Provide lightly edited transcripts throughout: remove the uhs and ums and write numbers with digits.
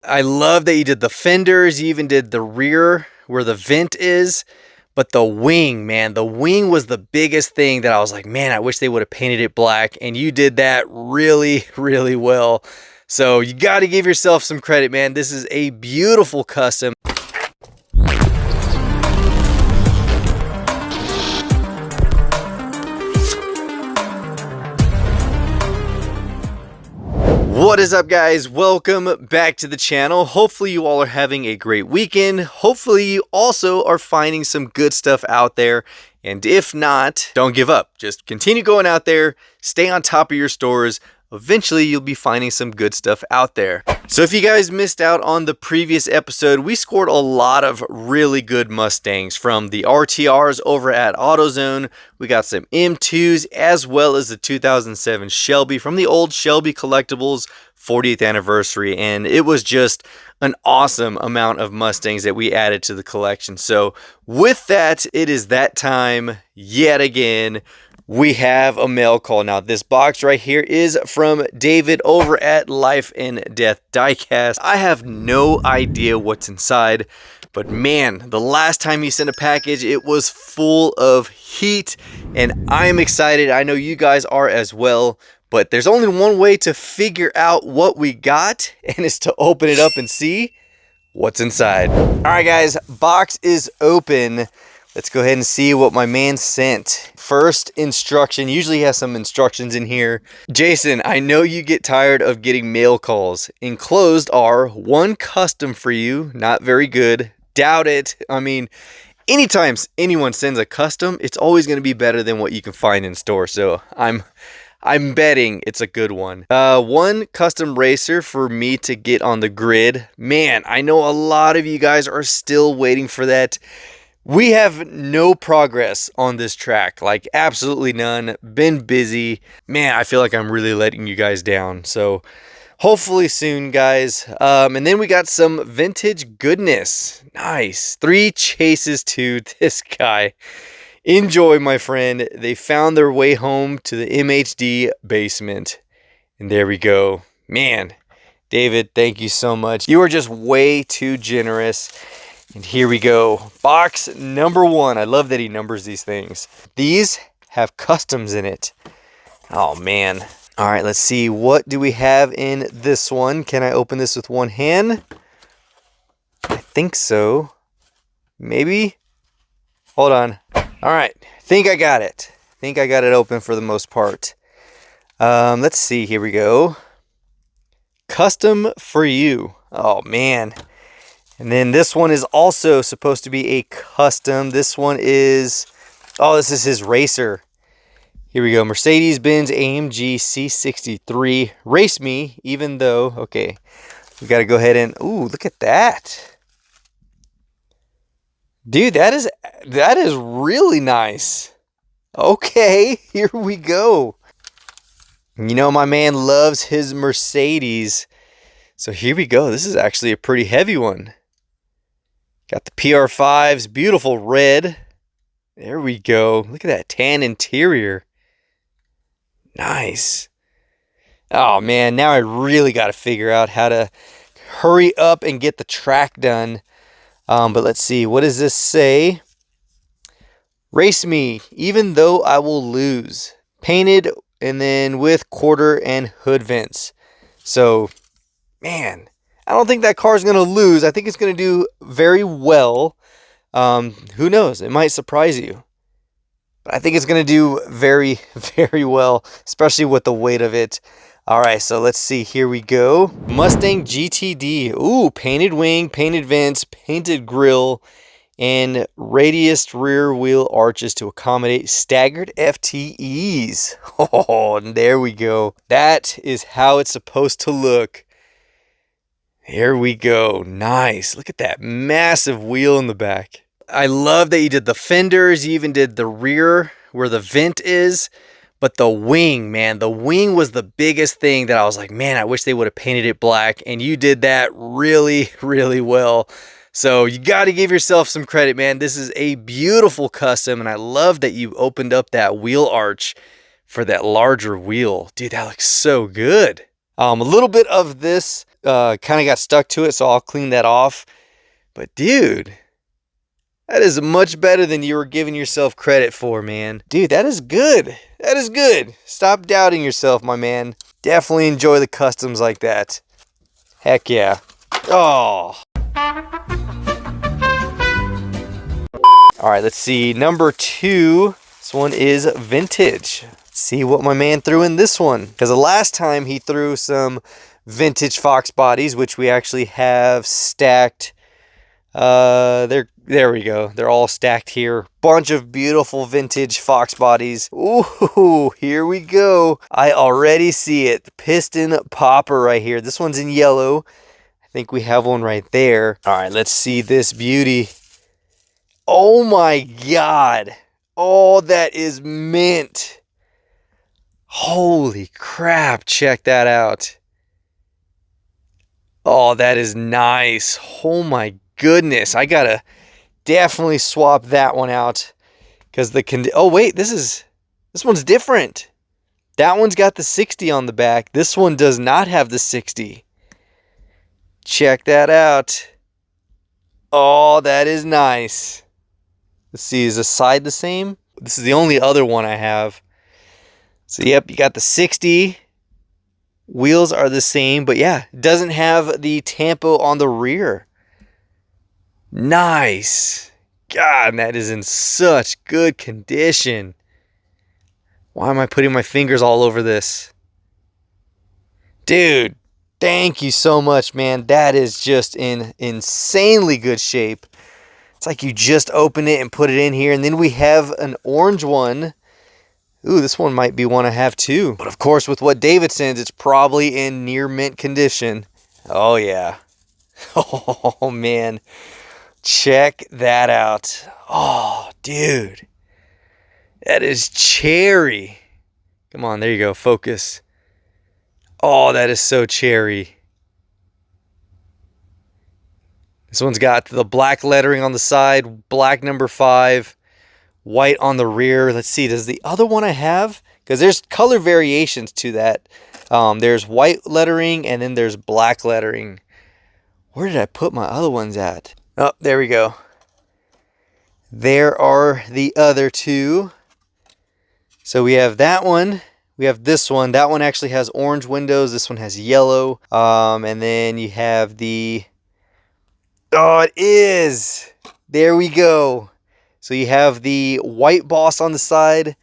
I love that you did the fenders. You even did the rear where the vent is. But the wing, man, the wing was the biggest thing that I was like, man, I wish they would have painted it black. And you did that really, really well. So you got to give yourself some credit, man. This is a beautiful custom. What is up, guys? Welcome back to the channel. Hopefully you all are having a great weekend. Hopefully you also are finding some good stuff out there. And if not, don't give up. Just continue going out there, stay on top of your stores. Eventually you'll be finding some good stuff out there. So if you guys missed out on the previous episode, we scored a lot of really good Mustangs, from the RTRs over at AutoZone. We got some M2s as well as the 2007 Shelby from the old Shelby Collectibles 40th anniversary. And it was just an awesome amount of Mustangs that we added to the collection. So with that, it is that time yet again. We have a mail call. Now, this box right here is from David over at Life and Death Diecast. I have no idea what's inside, but man, the last time he sent a package, it was full of heat, and I'm excited. I know you guys are as well, but there's only one way to figure out what we got, and it's to open it up and see what's inside. All right, guys, box is open. Let's go ahead and see what my man sent. First instruction, usually has some instructions in here. Jason, I know you get tired of getting mail calls. Enclosed are one custom for you, not very good. Doubt it. I mean, anytime anyone sends a custom, it's always going to be better than what you can find in store. So I'm betting it's a good one. One custom racer for me to get on the grid. Man, I know a lot of you guys are still waiting for that. We have no progress on this track, like absolutely none. Been busy. Man, I feel like I'm really letting you guys down. So hopefully soon, guys. And then we got some vintage goodness. Nice. 3 chases to this guy. Enjoy, my friend. They found their way home to the MHD basement. And there we go. Man, David, thank you so much. You are just way too generous. And here we go. Box number 1. I love that he numbers these things. These have customs in it. Oh, man. All right, let's see. What do we have in this one? Can I open this with one hand? I think so. Maybe? Hold on. All right. I think I got it. I think I got it open for the most part. Let's see. Here we go. Custom for you. Oh, man. And then this one is also supposed to be a custom. This one is, oh, this is his racer. Here we go. Mercedes-Benz AMG C63. Race me, even though, okay. We got to go ahead and, ooh, look at that. Dude, that is really nice. Okay, here we go. You know, my man loves his Mercedes. So here we go. This is actually a pretty heavy one. Got the PR5s, beautiful red. There we go. Look at that tan interior. Nice. Oh, man, now I really got to figure out how to hurry up and get the track done. But let's see. What does this say? Race me, even though I will lose. Painted and then with quarter and hood vents. So, man, I don't think that car is going to lose. I think it's going to do very well. Who knows? It might surprise you. But I think it's going to do very, very well, especially with the weight of it. All right, so let's see. Here we go. Mustang GTD. Ooh, painted wing, painted vents, painted grille, and radiused rear wheel arches to accommodate staggered FTEs. Oh, and there we go. That is how it's supposed to look. Here we go. Nice. Look at that massive wheel in the back. I love that you did the fenders. You even did the rear where the vent is. But the wing, man, the wing was the biggest thing that I was like, man, I wish they would have painted it black. And you did that really, really well. So you got to give yourself some credit, man. This is a beautiful custom. And I love that you opened up that wheel arch for that larger wheel. Dude, that looks so good. A little bit of this kind of got stuck to it, so I'll clean that off. But dude, that is much better than you were giving yourself credit for, man. Dude, that is good. That is good. Stop doubting yourself, my man. Definitely enjoy the customs like that. Heck yeah. Oh. All right, let's see. Number 2. This one is vintage. Let's see what my man threw in this one. Because the last time he threw some vintage Fox bodies, which we actually have stacked. There we go. They're all stacked here. Bunch of beautiful vintage Fox bodies. Ooh, here we go. I already see it. Piston popper right here. This one's in yellow. I think we have one right there. All right, let's see this beauty. Oh my God. Oh, that is mint. Holy crap. Check that out. Oh, that is nice. Oh my goodness. I gotta definitely swap that one out. Because oh wait, this one's different. That one's got the 60 on the back. This one does not have the 60. Check that out. Oh, that is nice. Let's see, is the side the same? This is the only other one I have. So yep, you got the 60. Wheels are the same, but yeah, it doesn't have the tampo on the rear. Nice. God, that is in such good condition. Why am I putting my fingers all over this? Dude, thank you so much, man. That is just in insanely good shape. It's like you just open it and put it in here. And then we have an orange one. Ooh, this one might be one I have too. But of course, with what David sends, it's probably in near mint condition. Oh, yeah. Oh, man. Check that out. Oh, dude. That is cherry. Come on, there you go. Focus. Oh, that is so cherry. This one's got the black lettering on the side, black number 5, white on the rear. Let's see, does the other one I have? Because there's color variations to that. There's white lettering and then there's black lettering. Where did I put my other ones at? Oh, there we go. There are the other 2. So we have that one. We have this one. That one actually has orange windows. This one has yellow. And then you have the... Oh, it is. There we go. So you have the white boss on the side.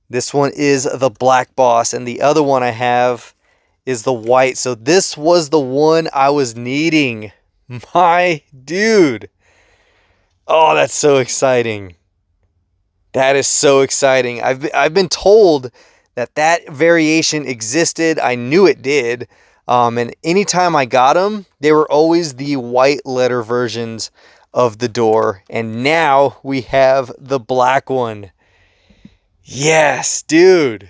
This one is the black boss. And the other one I have is the white. So this was the one I was needing. My dude. Oh, that's so exciting. That is so exciting. I've been told that variation existed. I knew it did. And anytime I got them, they were always the white letter versions of the door. And now we have the black one. Yes, dude.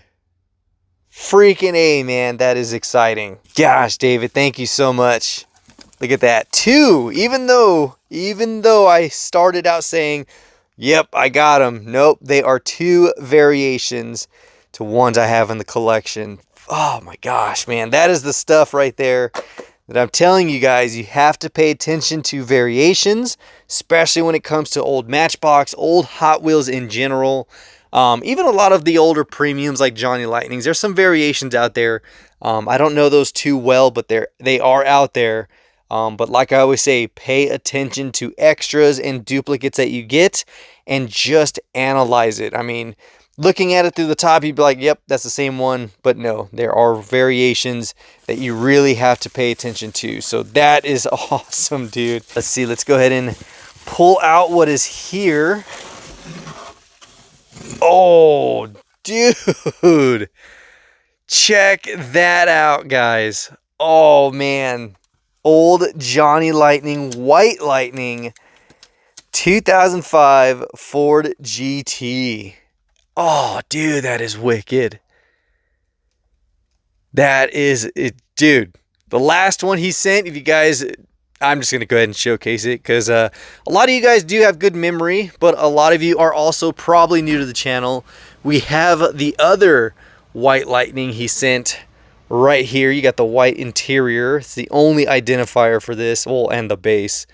Freaking A, man. That is exciting. Gosh, David, thank you so much. Look at that. 2. Even though I started out saying, yep, I got them. Nope, they are 2 variations to ones I have in the collection. Oh my gosh, man, that is the stuff right there that I'm telling you guys. You have to pay attention to variations, especially when it comes to old Matchbox, old Hot Wheels in general. Even a lot of the older premiums like Johnny Lightnings. There's some variations out there. I don't know those too well, but they are out there. But like I always say, pay attention to extras and duplicates that you get and just analyze it. I mean, looking at it through the top, you'd be like, yep, that's the same one. But no, there are variations that you really have to pay attention to. So that is awesome, dude. Let's see. Let's go ahead and pull out what is here. Oh, dude. Check that out, guys. Oh, man. Old Johnny Lightning, White Lightning, 2005 Ford GT. Oh, dude, that is wicked. That is it, dude. The last one he sent, if you guys, I'm just going to go ahead and showcase it because a lot of you guys do have good memory, but a lot of you are also probably new to the channel. We have the other White Lightning he sent right here. You got the white interior. It's the only identifier for this. Well, and the base.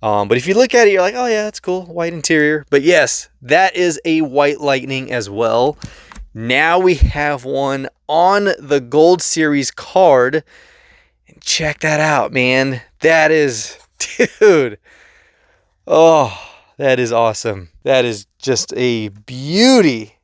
But if you look at it, you're like, oh yeah, that's cool. White interior. But yes, that is a White Lightning as well. Now we have one on the Gold Series card. And check that out, man. That is, dude. Oh, that is awesome. That is just a beauty.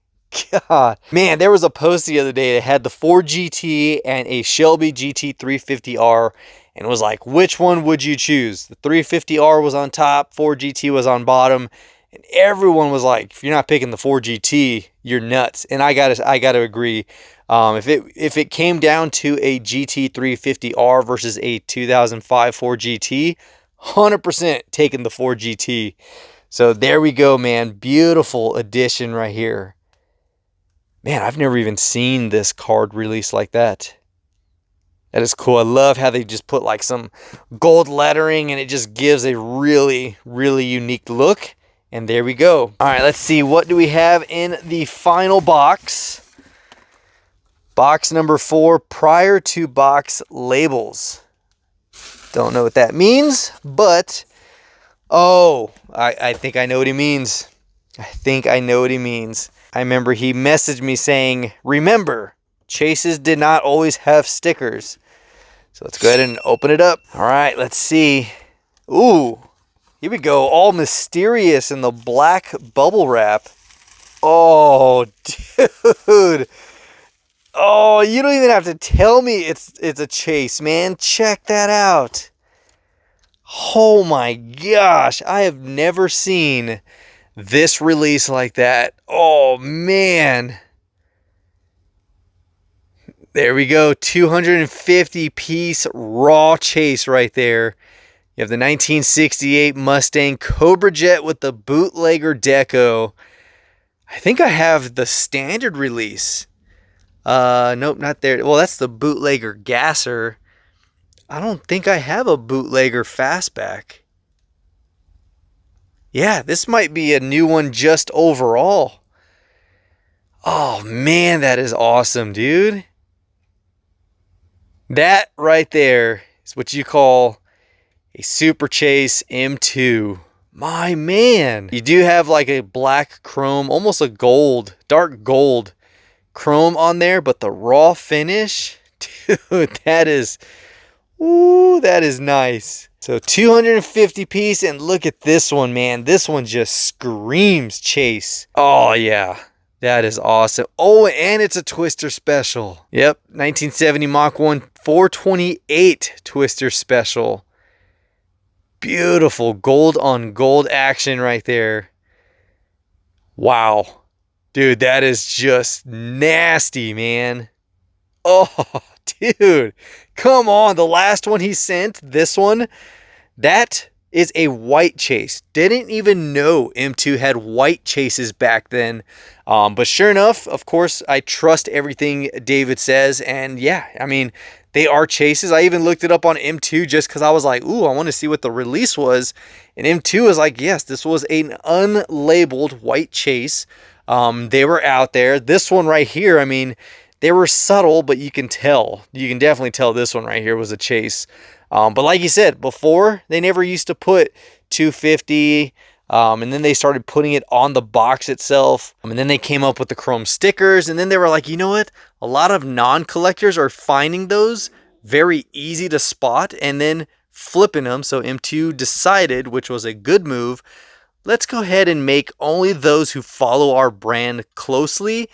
God. Man, there was a post the other day that had the Ford GT and a Shelby GT 350R. And it was like, which one would you choose? The 350R was on top, Ford GT was on bottom. And everyone was like, if you're not picking the Ford GT, you're nuts. And I gotta agree. If it came down to a GT 350R versus a 2005 Ford GT, 100% taking the Ford GT. So there we go, man. Beautiful addition right here. Man, I've never even seen this card released like that. That is cool. I love how they just put like some gold lettering and it just gives a really, really unique look. And there we go. All right, let's see. What do we have in the final box? Box number 4, prior to box labels. Don't know what that means, but oh, I think I know what he means. I think I know what he means. I remember he messaged me saying, remember, Chases did not always have stickers. So let's go ahead and open it up. All right, let's see. Ooh, here we go. All mysterious in the black bubble wrap. Oh, dude. Oh, you don't even have to tell me it's a Chase, man. Check that out. Oh my gosh. I have never seen this release like that. Oh, man. There we go. 250-piece raw Chase right there. You have the 1968 Mustang Cobra Jet with the bootlegger deco. I think I have the standard release. Nope, not there. Well, that's the bootlegger gasser. I don't think I have a bootlegger fastback. Yeah, this might be a new one just overall. Oh, man, that is awesome, dude. That right there is what you call a Super Chase M2. My man. You do have like a black chrome, almost a gold, dark gold chrome on there, but the raw finish, dude, that is, ooh, that is nice. So 250 piece, and look at this one, man. This one just screams Chase. Oh yeah, that is awesome. Oh, and it's a Twister Special. Yep, 1970 Mach 1 428 Twister Special. Beautiful gold on gold action right there. Wow. Dude, that is just nasty, man. Oh, dude. Come on. The last one he sent, this one, that is a white Chase. Didn't even know M2 had white Chases back then. But sure enough, of course, I trust everything David says. And yeah, I mean, they are Chases. I even looked it up on M2 just because I was like, ooh, I want to see what the release was. And M2 was like, yes, this was an unlabeled white Chase. They were out there. This one right here, I mean, they were subtle, but you can tell. You can definitely tell this one right here was a Chase. But like you said, before, they never used to put 250, and then they started putting it on the box itself. And then they came up with the chrome stickers, and then they were like, you know what? A lot of non-collectors are finding those very easy to spot and then flipping them. So M2 decided, which was a good move, let's go ahead and make only those who follow our brand closely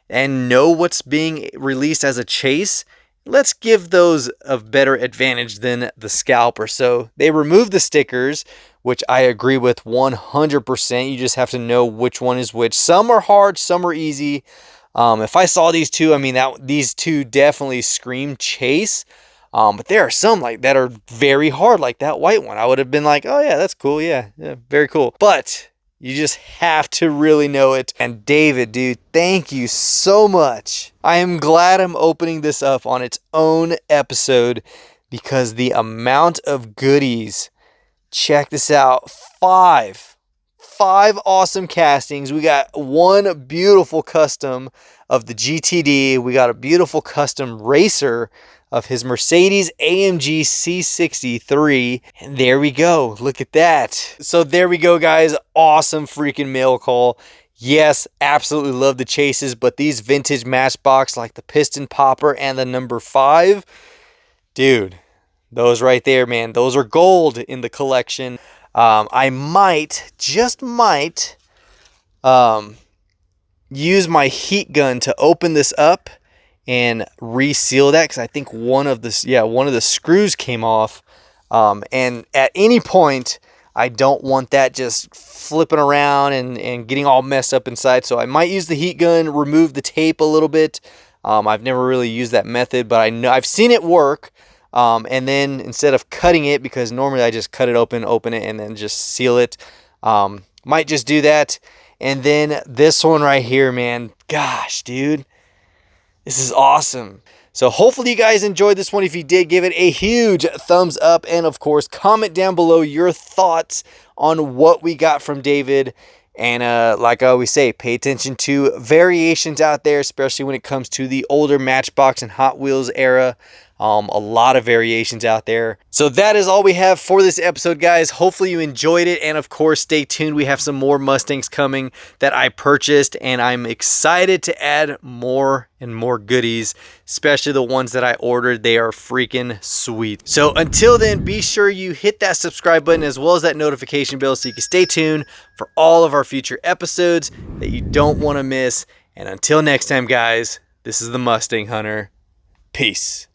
and know what's being released as a Chase. Let's give those a better advantage than the scalper. So they removed the stickers, which I agree with 100%. You just have to know which one is which. Some are hard, some are easy. If I saw these two, I mean, these two definitely scream Chase. But there are some like that are very hard, like that white one. I would have been like, oh yeah, that's cool. Yeah, very cool. But you just have to really know it. And David, dude, thank you so much. I am glad I'm opening this up on its own episode because the amount of goodies, check this out, five 5 awesome castings. We got one beautiful custom of the GTD. We got a beautiful custom racer of his Mercedes AMG C63. And there we go. Look at that. So there we go, guys. Awesome freaking mail call. Yes, absolutely love the chases, but these vintage Matchbox like the piston popper and the number 5, dude, those right there, man, those are gold in the collection. I might, just might, use my heat gun to open this up and reseal that, because I think one of the screws came off. And at any point, I don't want that just flipping around and getting all messed up inside. So I might use the heat gun, remove the tape a little bit. I've never really used that method, but I know I've seen it work. And then instead of cutting it, because normally I just cut it open it, and then just seal it, might just do that. And then this one right here, man, gosh, dude, this is awesome. So hopefully you guys enjoyed this one. If you did, give it a huge thumbs up, and of course comment down below your thoughts on what we got from David. And like I always say, pay attention to variations out there, especially when it comes to the older Matchbox and Hot Wheels era. A lot of variations out there. So that is all we have for this episode, guys. Hopefully you enjoyed it, and of course stay tuned. We have some more Mustangs coming that I purchased, and I'm excited to add more and more goodies, especially the ones that I ordered. They are freaking sweet. So until then, be sure you hit that subscribe button as well as that notification bell so you can stay tuned for all of our future episodes that you don't want to miss. And until next time, guys, this is the Mustang Hunter. Peace.